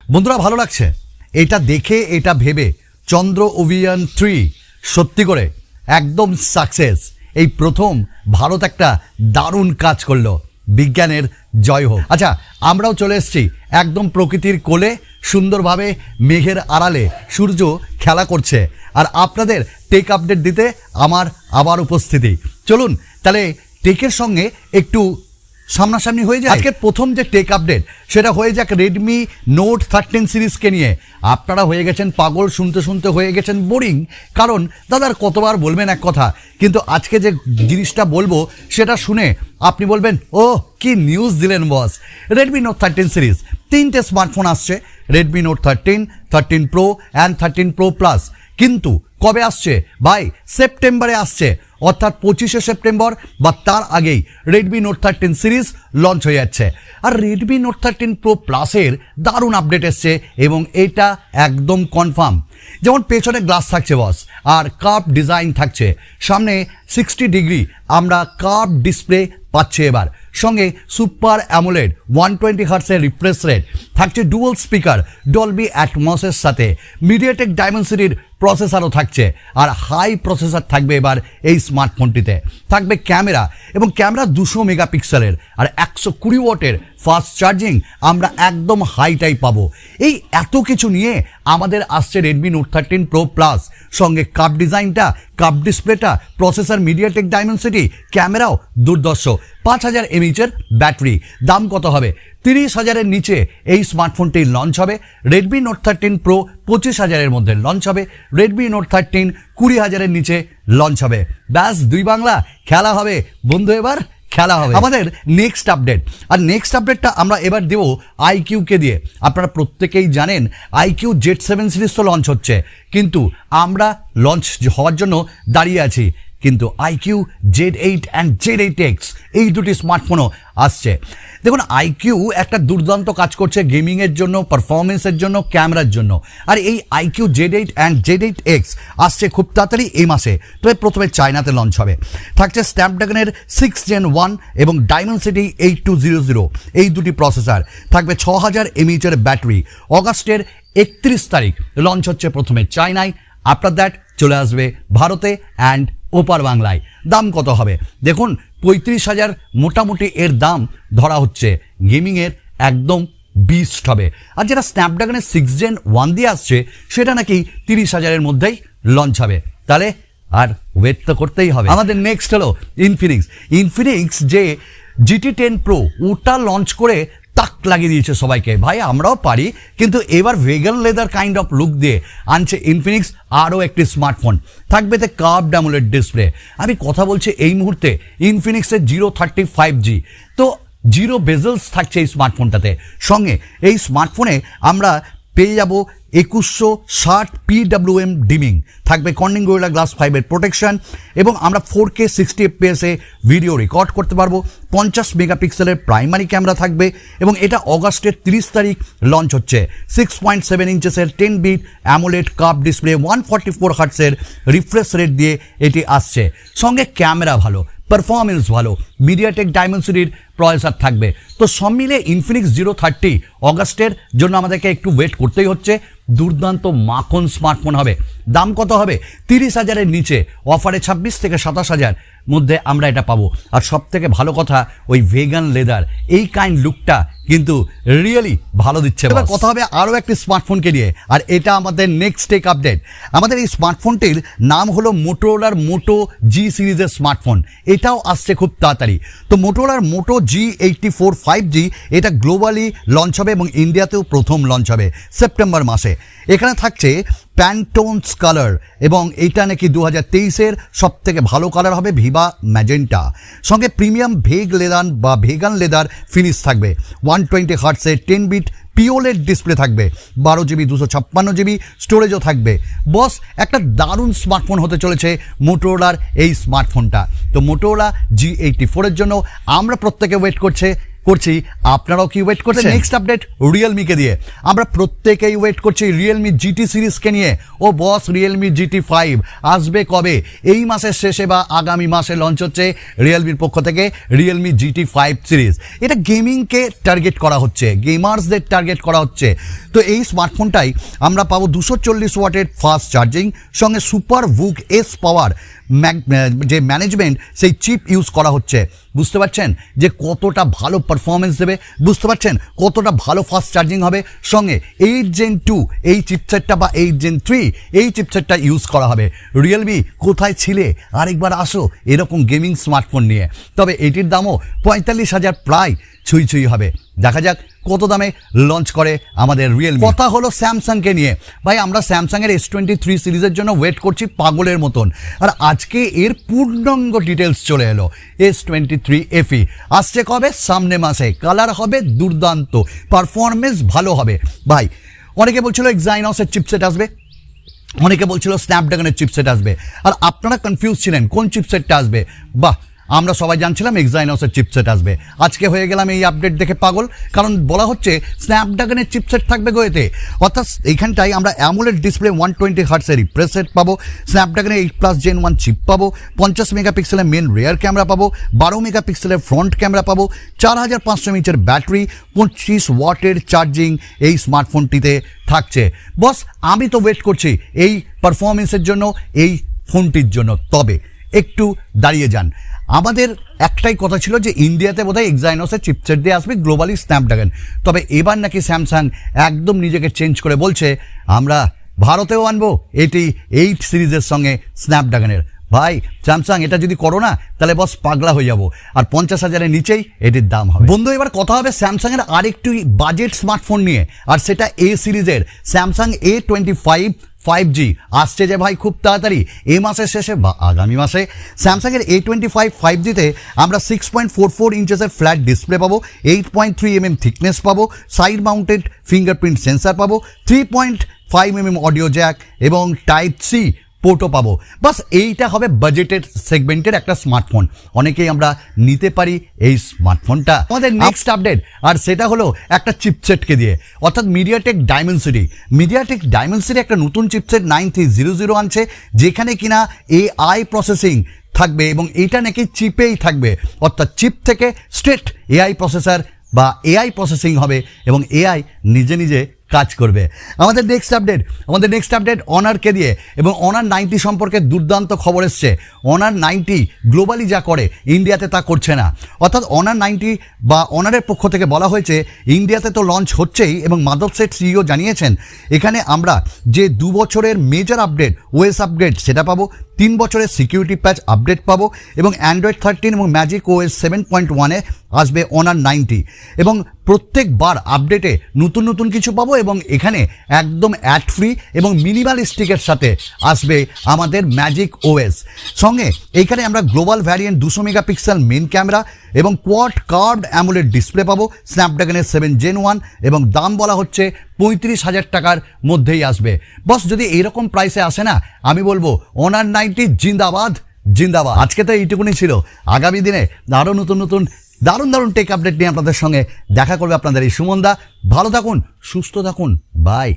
বন্ধুরা ভালো লাগছে এটা দেখে, এটা ভেবে চন্দ্রযান 3 সত্যি করে একদম সাকসেস। এই প্রথম ভারত একটা দারুণ কাজ করলো, বিজ্ঞানের জয় হোক। আচ্ছা, আমরাও চলে এসেছি একদম প্রকৃতির কোলে, সুন্দরভাবে মেঘের আড়ালে সূর্য খেলা করছে, আর আপনাদের টেক আপডেট দিতে আমার আবার উপস্থিতি। চলুন তাহলে টেকের সঙ্গে একটু সামনাসামনি হয়ে যায়। আজকের প্রথম যে টেক আপডেট সেটা হয়ে যাক রেডমি নোট 13 সিরিজকে নিয়ে। আপনারা হয়ে গেছেন পাগল, শুনতে শুনতে হয়ে গেছেন বোরিং, কারণ দাদার কতবার বলবেন এক কথা, কিন্তু আজকে যে জিনিসটা বলবো সেটা শুনে আপনি বলবেন ও কি নিউজ দিলেন বস। রেডমি নোট 13 সিরিজ 3টে স্মার্টফোন আসছে, Redmi note 13, 13 pro and 13 pro plus. কিন্তু কবে আসছে ভাই? সেপ্টেম্বরে আসছে, অর্থাৎ 25শে সেপ্টেম্বর বা তার আগেই রেডমি নোট 13 সিরিজ লঞ্চ হয়ে যাচ্ছে। আর রেডমি নোট 13 প্রো প্লাসের দারুণ আপডেট এসছে এবং এটা একদম কনফার্ম। যেমন পেছনে গ্লাস থাকছে বস, আর কার্ভ ডিজাইন থাকছে, সামনে 60 ডিগ্রি আমরা কার্ভ ডিসপ্লে পাচ্ছি এবার, সঙ্গে সুপার অ্যামোলেড 120 হার্টসের রিফ্রেশ রেট থাকছে, ডুয়াল স্পিকার ডলবি অ্যাটমসের সাথে, মিডিয়াটেক ডায়মেনসিটির প্রসেসরও থাকছে, আর হাই প্রসেসর থাকবে এবার এই স্মার্টফোনটিতে। থাকবে ক্যামেরা, এবং ক্যামেরা 200 মেগাপিক্সেলের আর 120 ওয়াটের ফাস্ট চার্জিং আমরা একদম হাইটাই পাবো। এই এত কিছু নিয়ে আমাদের আসছে রেডমি নোট 13 প্রো প্লাস, সঙ্গে কার্ভ ডিজাইনটা, কার্ভ ডিসপ্লেটা, প্রসেসর মিডিয়াটেক ডায়মেনসিটি, ক্যামেরাও দুর্দর্শ, 5000 mAh ব্যাটারি। দাম কত হবে? 30,000-এর নিচে এই স্মার্টফোনটি লঞ্চ হবে। রেডমি নোট 13 প্রো 25,000-এর মধ্যে লঞ্চ হবে, রেডমি নোট 13 20,000-এর নিচে লঞ্চ হবে। ব্যাস দুই বাংলা খেলা হবে বন্ধু, এবার খেলা হবে। আমাদের নেক্সট আপডেট, আর নেক্সট আপডেটটা আমরা এবার দেব IQOO-কে দিয়ে। আপনারা প্রত্যেকেই জানেন IQOO Z7 সিরিজ তো লঞ্চ হচ্ছে, কিন্তু আমরা লঞ্চ হওয়ার জন্য দাঁড়িয়ে আছি, কিন্তু IQOO Z8 অ্যান্ড Z8X এই দুটি স্মার্টফোনও আসছে। দেখুন IQOO একটা দুর্দান্ত কাজ করছে গেমিংয়ের জন্য, পারফরমেন্সের জন্য, ক্যামেরার জন্য। আর এই IQOO Z8 অ্যান্ড Z8X আসছে খুব তাড়াতাড়ি এই মাসে, তবে প্রথমে চায়নাতে লঞ্চ হবে। থাকছে স্ন্যাপড্রাগনের 6 Gen 1 এবং ডায়মেনসিটি 8200 এই দুটি প্রসেসর, থাকবে 6000 mAh ব্যাটারি। অগাস্টের 31 তারিখ লঞ্চ হচ্ছে প্রথমে চায়নায়, আফটার দ্যাট চলে আসবে ভারতে অ্যান্ড ওপার বাংলায়। দাম কত হবে? দেখুন 35,000 মোটামুটি এর দাম ধরা হচ্ছে, গেমিংয়ের একদম বিস্ট হবে। আর যেটা স্ন্যাপড্রাগনের 6 Gen 1 দিয়ে আসছে সেটা নাকি 30,000-এর মধ্যেই লঞ্চ হবে, তাহলে আর ওয়েট তো করতেই হবে। আমাদের নেক্সট হলো ইনফিনিক্স যে GT10 Pro, ওটা লঞ্চ করে তাক লাগিয়ে দিয়েছে সবাইকে, ভাই আমরাও পারি, কিন্তু এবার vegan leather kind of look দিয়ে আনছে ইনফিনিক্স আরও একটি স্মার্টফোন। থাকবে তে কার্ভড অ্যামোলেড ডিসপ্লে। আমি কথা বলছি এই মুহূর্তে ইনফিনিক্সের 035G, তো 0 বেজেলস থাকছে এই স্মার্টফোনটাতে। সঙ্গে এই স্মার্টফোনে আমরা পেয়ে যাব 2160 PWM ডিমিং, থাকবে কর্নিং গরিলা গ্লাস 5-এর প্রোটেকশন, এবং আমরা 4K 60 FPS-এ ভিডিও রেকর্ড করতে পারবো। 50 মেগাপিক্সেলের প্রাইমারি ক্যামেরা থাকবে, এবং এটা অগাস্টের 30 তারিখ লঞ্চ হচ্ছে। 6.7 ইঞ্চেসের 10 বিট অ্যামোলেড কার্ভ ডিসপ্লে, 144 হার্টসের রিফ্রেশ রেট দিয়ে এটি আসছে। সঙ্গে ক্যামেরা ভালো, পারফরমেন্স ভালো, মিডিয়াটেক ডায়মেনসিটির প্রসেসর থাকবে। তো সব মিলে ইনফিনিক্স 030 অগাস্টের জন্য আমাদেরকে একটু ওয়েট করতেই হচ্ছে। দুর্দান্ত মাখন স্মার্টফোন হবে। দাম কত হবে? 30,000-এর নিচে, অফারে 26 থেকে 27,000 মধ্যে আমরা এটা পাবো। আর সব থেকে ভালো কথা, ওই ভেগান লেদার এই কাইন্ড লুকটা কিন্তু রিয়েলি ভালো দিচ্ছে। এবার কথা হবে আরও একটি স্মার্টফোনকে নিয়ে, আর এটা আমাদের নেক্সট টেক আপডেট। আমাদের এই স্মার্টফোনটির নাম হলো মোটোরোলার মোটো G সিরিজের স্মার্টফোন, এটাও আসছে খুব তাড়াতাড়ি। তো মোটোরোলার মোটো G84 5G এটা গ্লোবালি লঞ্চ হবে এবং ইন্ডিয়াতেও প্রথম লঞ্চ হবে সেপ্টেম্বর মাসে। এখানে থাকছে প্যান্টোনস কালার, এবং এইটা নাকি 2023-এর সব থেকে ভালো কালার হবে ভিভা ম্যাজেন্টা। সঙ্গে প্রিমিয়াম ভেগান লেদার ফিনিশ থাকবে। 120 হার্টসের 10 বিট পিওলেড ডিসপ্লে থাকবে, 12 GB 256 GB স্টোরেজও থাকবে। বস একটা দারুণ স্মার্টফোন হতে চলেছে মোটোরোলার এই স্মার্টফোনটা। তো মোটোরোলা G84-এর জন্য আমরা প্রত্যেকে ওয়েট করছি আপনারাও কি ওয়েট করছেন? নেক্সট আপডেট রিয়েলমিকে দিয়ে। আমরা প্রত্যেকেই ওয়েট করছি রিয়েলমি জিটি সিরিজকে নিয়ে। ও বস, রিয়েলমি জিটি 5 আসবে কবে? এই মাসের শেষে বা আগামী মাসে লঞ্চ হচ্ছে রিয়েলমির পক্ষ থেকে রিয়েলমি জিটি 5 সিরিজ। এটা গেমিংকে টার্গেট করা হচ্ছে, গেমার্সদের টার্গেট করা হচ্ছে। তো এই স্মার্টফোনটাই আমরা পাবো 240 ওয়াটের ফাস্ট চার্জিং, সঙ্গে সুপার বুক এস পাওয়ার যে ম্যানেজমেন্ট সেই চিপ ইউজ করা হচ্ছে। বুঝতে পারছেন যে কতটা ভালো পারফরমেন্স দেবে, বুঝতে পারছেন কতটা ভালো ফাস্ট চার্জিং হবে। সঙ্গে 8 Gen 2 এই চিপসেটটা বা 8 Gen 3 এই চিপসেটটা ইউজ করা হবে। রিয়েলমি কোথায় ছিলে? আরেকবার আসো এরকম গেমিং স্মার্টফোন নিয়ে। তবে এটির দামও 45,000 প্রায় ছুঁই হবে। দেখা যাক কত দামে লঞ্চ করে আমাদের রিয়েলমি। কথা হলো স্যামসাংকে নিয়ে। ভাই, আমরা স্যামসাংয়ের S23 সিরিজের জন্য ওয়েট করছি পাগলের মতন। আর আজকে এর পূর্ণাঙ্গ ডিটেলস চলে এলো। S23 FE আসছে কবে? সামনে মাসে। কালার হবে দুর্দান্ত, পারফরমেন্স ভালো হবে। ভাই, অনেকে বলছিল এক্সাইনসের চিপসেট আসবে, অনেকে বলছিল স্ন্যাপড্রাগনের চিপসেট আসবে, আর আপনারা কনফিউজ ছিলেন কোন চিপসেটটা আসবে। বাহ, আমরা সবাই জানছিলাম এক্সাইনসের চিপসেট আসবে। আজকে হয়ে গেলাম এই আপডেট দেখে পাগল, কারণ বলা হচ্ছে স্ন্যাপড্রাগনের চিপসেট থাকবে গোয়েতে। অর্থাৎ এইখানটায় আমরা অ্যামোলেড ডিসপ্লে 120 হার্টসের রিফ্রেশ রেট পাবো, স্ন্যাপড্রাগনের 8+ Gen 1 চিপ পাবো, 50 মেগাপিক্সেলের মেন রিয়ার ক্যামেরা পাবো, 12 মেগাপিক্সেলের ফ্রন্ট ক্যামেরা পাবো, 4500 mAh ব্যাটারি, 25 ওয়াটের চার্জিং এই স্মার্টফোনটিতে থাকছে। বস, আমি তো ওয়েট করছি এই পারফরমেন্সের জন্য, এই ফোনটির জন্য। তবে একটু দাঁড়িয়ে যান। আমাদের একটাই কথা ছিল যে ইন্ডিয়াতে বোধহয় এক্সাইনসের চিপসেট দিয়ে আসবে, গ্লোবালি স্ন্যাপড্রাগন। তবে এবার নাকি স্যামসাং একদম নিজেকে চেঞ্জ করে বলছে আমরা ভারতেও আনবো এটি 8 সিরিজের সঙ্গে স্ন্যাপড্রাগনের। ভাই স্যামসাং, এটা যদি করো না তাহলে বস পাগলা হয়ে যাবো। আর 50,000-এর নিচেই এটির দাম হবে। বন্ধু, এবার কথা হবে স্যামসাংয়ের আরেকটি বাজেট স্মার্টফোন নিয়ে, আর সেটা এ সিরিজের স্যামসাং A25 5G আসছে যে ভাই খুব তাড়াতাড়ি, এই মাসের শেষে বা আগামী মাসে। স্যামসাংয়ের A25 5Gতে আমরা 6.44 ইঞ্চেসের ফ্ল্যাট ডিসপ্লে পাবো, 8.3 mm থিকনেস পাবো, সাইড মাউন্টেড ফিঙ্গারপ্রিন্ট সেন্সার পাবো, 3.5 mm অডিও জ্যাক এবং Type-C পোর্টও পাবো। বাস এইটা হবে বাজেটের সেগমেন্টের একটা স্মার্টফোন। অনেকেই আমরা নিতে পারি এই স্মার্টফোনটা। আমাদের নেক্সট আপডেট, আর সেটা হলো একটা চিপসেটকে দিয়ে, অর্থাৎ মিডিয়াটেক ডায়মেনসিটি একটা নতুন চিপসেট 9300 আনছে, যেখানে কিনা AI প্রসেসিং থাকবে এবং এটা নাকি চিপেই থাকবে। অর্থাৎ চিপ থেকে স্ট্রেট AI প্রসেসর বা AI প্রসেসিং হবে এবং AI নিজে নিজে কাজ করবে। আমাদের নেক্সট আপডেট অনারকে দিয়ে, এবং অনার 90 সম্পর্কে দুর্দান্ত খবর এসছে। অনার 90 গ্লোবালি যা করে ইন্ডিয়াতে তা করছে না। অর্থাৎ অনার 90 বা অনারের পক্ষ থেকে বলা হয়েছে ইন্ডিয়াতে তো লঞ্চ হচ্ছেই, এবং মাধব সেট সিইও জানিয়েছেন এখানে আমরা যে 2 বছরের মেজর আপডেট, ওএস আপডেট সেটা পাবো, 3 বছরের সিকিউরিটি প্যাচ আপডেট পাবো, এবং অ্যান্ড্রয়েড 13 এবং ম্যাজিক OS 7.1-এ আসবে অনার 90। এবং প্রত্যেকবার আপডেটে নতুন নতুন কিছু পাবো, এবং এখানে একদম অ্যাড ফ্রি এবং মিনিমালিস্টিকের সাথে আসবে আমাদের ম্যাজিক OS। সঙ্গে এইখানে আমরা global variant 200 megapixel main camera এবং কোয়াড কার্ভড অ্যামোলেড ডিসপ্লে পাবো, স্ন্যাপড্রাগনের 7 Gen 1, এবং দাম বলা হচ্ছে 35,000 টাকার মধ্যেই আসবে। বস, যদি এইরকম প্রাইসে আসে না, আমি বলবো অনার 90 জিন্দাবাদ। আজকে তো এইটুকুনি ছিল। আগামী দিনে আরও নতুন দারুণ টেক আপডেট নিয়ে আপনাদের সঙ্গে দেখা করবে আপনাদের এই সুমনদা। ভালো থাকুন, সুস্থ থাকুন, বাই।